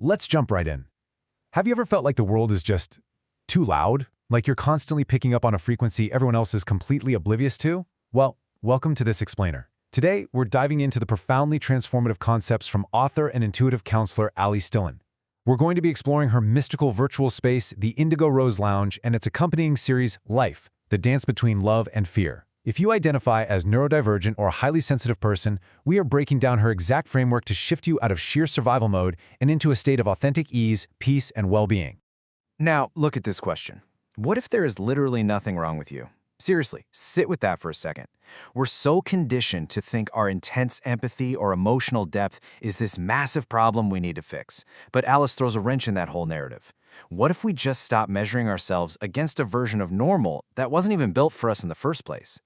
Let's jump right in. Have you ever felt like the world is just too loud? Like you're constantly picking up on a frequency everyone else is completely oblivious to? Well, welcome to this explainer. Today, we're diving into the profoundly transformative concepts from author and intuitive counselor Alyce Dylan. We're going to be exploring her mystical virtual space, the Indigo Rose Lounge, and its accompanying series, Life, the dance between love and fear. If you identify as neurodivergent or a highly sensitive person, we are breaking down her exact framework to shift you out of sheer survival mode and into a state of authentic ease, peace, and well-being. Now, look at this question. What if there is literally nothing wrong with you? Seriously, sit with that for a second. We're so conditioned to think our intense empathy or emotional depth is this massive problem we need to fix. But Alyce throws a wrench in that whole narrative. What if we just stop measuring ourselves against a version of normal that wasn't even built for us in the first place?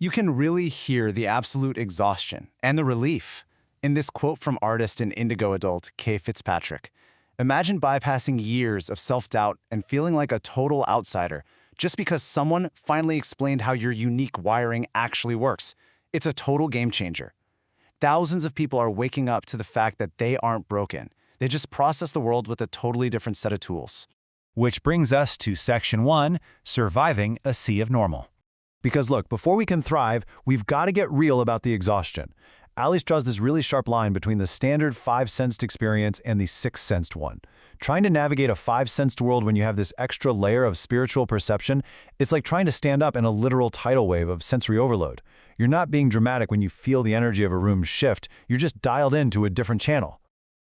You can really hear the absolute exhaustion and the relief in this quote from artist and indigo adult Kay Fitzpatrick. Imagine bypassing years of self-doubt and feeling like a total outsider just because someone finally explained how your unique wiring actually works. It's a total game changer. Thousands of people are waking up to the fact that they aren't broken. They just process the world with a totally different set of tools. Which brings us to Section 1, Surviving a Sea of Normal. Because look, before we can thrive, we've got to get real about the exhaustion. Alyce draws this really sharp line between the standard five-sensed experience and the six-sensed one. Trying to navigate a five-sensed world when you have this extra layer of spiritual perception, it's like trying to stand up in a literal tidal wave of sensory overload. You're not being dramatic when you feel the energy of a room shift, you're just dialed into a different channel.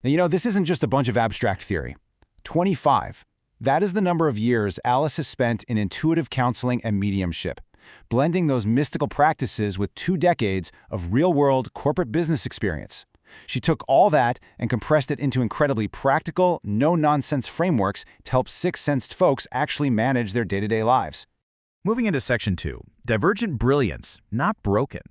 Now, this isn't just a bunch of abstract theory. 25. That is the number of years Alyce has spent in intuitive counseling and mediumship, blending those mystical practices with 2 decades of real-world corporate business experience. She took all that and compressed it into incredibly practical, no-nonsense frameworks to help six-sensed folks actually manage their day-to-day lives. Moving into Section 2, Divergent Brilliance, Not Broken.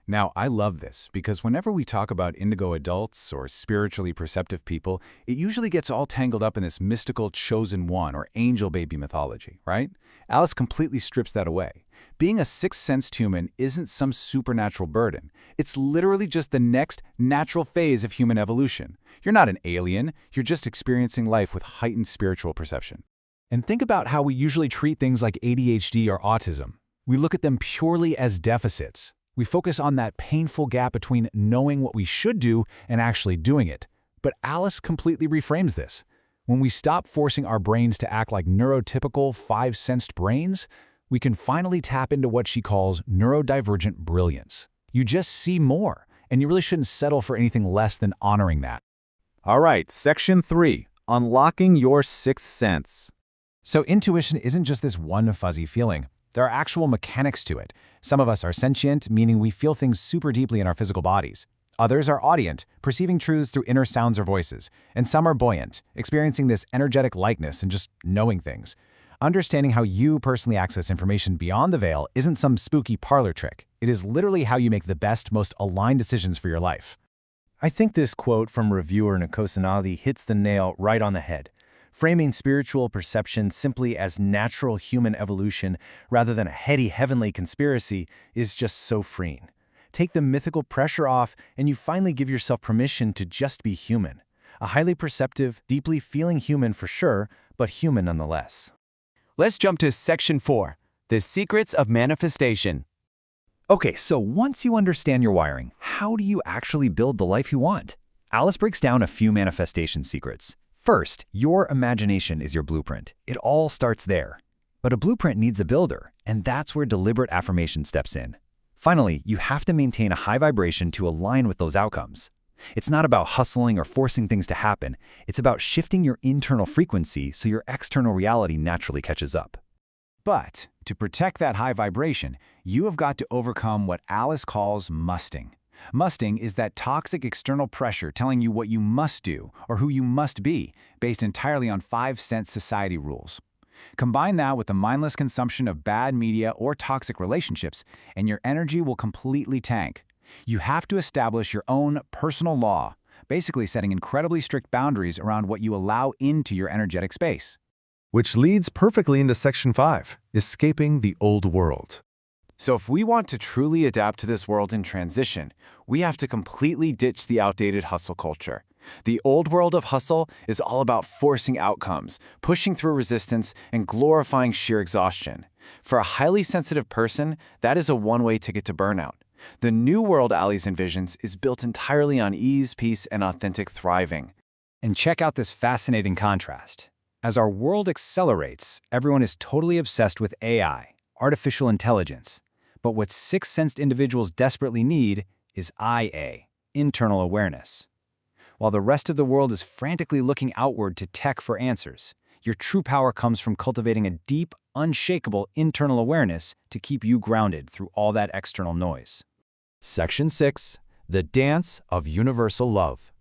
Now, I love this because whenever we talk about indigo adults or spiritually perceptive people, it usually gets all tangled up in this mystical chosen one or angel baby mythology, right? Alyce completely strips that away. Being a sixth-sensed human isn't some supernatural burden. It's literally just the next natural phase of human evolution. You're not an alien, you're just experiencing life with heightened spiritual perception. And think about how we usually treat things like ADHD or autism. We look at them purely as deficits. We focus on that painful gap between knowing what we should do and actually doing it. But Alyce completely reframes this. When we stop forcing our brains to act like neurotypical five-sensed brains, we can finally tap into what she calls neurodivergent brilliance. You just see more, and you really shouldn't settle for anything less than honoring that. All right, Section 3, Unlocking Your Sixth Sense. So intuition isn't just this one fuzzy feeling. There are actual mechanics to it. Some of us are sentient, meaning we feel things super deeply in our physical bodies. Others are audient, perceiving truths through inner sounds or voices. And some are buoyant, experiencing this energetic likeness and just knowing things. Understanding how you personally access information beyond the veil isn't some spooky parlor trick. It is literally how you make the best, most aligned decisions for your life. I think this quote from reviewer Nkosanadi hits the nail right on the head. Framing spiritual perception simply as natural human evolution rather than a heady heavenly conspiracy is just so freeing. Take the mythical pressure off and you finally give yourself permission to just be human. A highly perceptive, deeply feeling human for sure, but human nonetheless. Let's jump to Section 4, The Secrets of Manifestation. Okay, so once you understand your wiring, how do you actually build the life you want? Alyce breaks down a few manifestation secrets. First, your imagination is your blueprint. It all starts there. But a blueprint needs a builder, and that's where deliberate affirmation steps in. Finally, you have to maintain a high vibration to align with those outcomes. It's not about hustling or forcing things to happen. It's about shifting your internal frequency so your external reality naturally catches up. But to protect that high vibration, you have got to overcome what Alyce calls musting. Musting is that toxic external pressure telling you what you must do or who you must be, based entirely on five-sense society rules. Combine that with the mindless consumption of bad media or toxic relationships, and your energy will completely tank. You have to establish your own personal law, basically setting incredibly strict boundaries around what you allow into your energetic space. Which leads perfectly into Section 5, Escaping the Old World. So if we want to truly adapt to this world in transition, we have to completely ditch the outdated hustle culture. The old world of hustle is all about forcing outcomes, pushing through resistance, and glorifying sheer exhaustion. For a highly sensitive person, that is a one-way ticket to burnout. The new world Alyce envisions is built entirely on ease, peace, and authentic thriving. And check out this fascinating contrast. As our world accelerates, everyone is totally obsessed with AI, artificial intelligence. But what sixth-sensed individuals desperately need is IA, internal awareness. While the rest of the world is frantically looking outward to tech for answers, your true power comes from cultivating a deep, unshakable internal awareness to keep you grounded through all that external noise. Section 6. The Dance of Universal Love.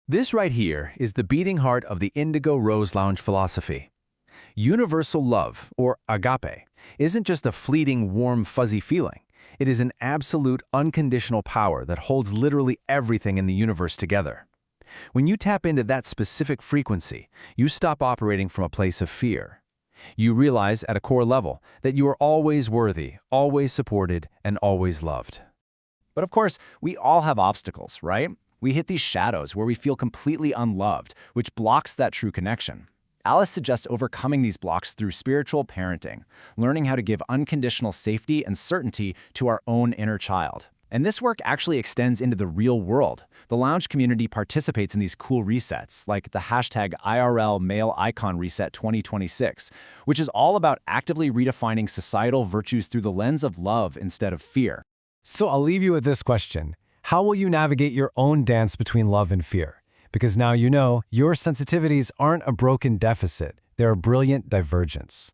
This right here is the beating heart of the Indigo Rose Lounge philosophy. Universal love, or agape, isn't just a fleeting, warm, fuzzy feeling. It is an absolute, unconditional power that holds literally everything in the universe together. When you tap into that specific frequency, you stop operating from a place of fear. You realize at a core level that you are always worthy, always supported, and always loved. But of course, we all have obstacles, right? We hit these shadows where we feel completely unloved, which blocks that true connection. Alyce suggests overcoming these blocks through spiritual parenting, learning how to give unconditional safety and certainty to our own inner child. And this work actually extends into the real world. The lounge community participates in these cool resets, like the hashtag IRL Male Icon Reset 2026, which is all about actively redefining societal virtues through the lens of love instead of fear. So I'll leave you with this question. How will you navigate your own dance between love and fear? Because now you know your sensitivities aren't a broken deficit, they're a brilliant divergence.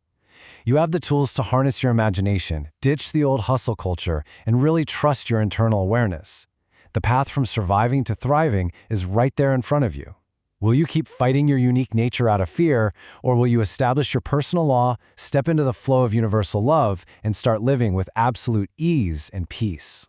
You have the tools to harness your imagination, ditch the old hustle culture, and really trust your internal awareness. The path from surviving to thriving is right there in front of you. Will you keep fighting your unique nature out of fear, or will you establish your personal law, step into the flow of universal love, and start living with absolute ease and peace?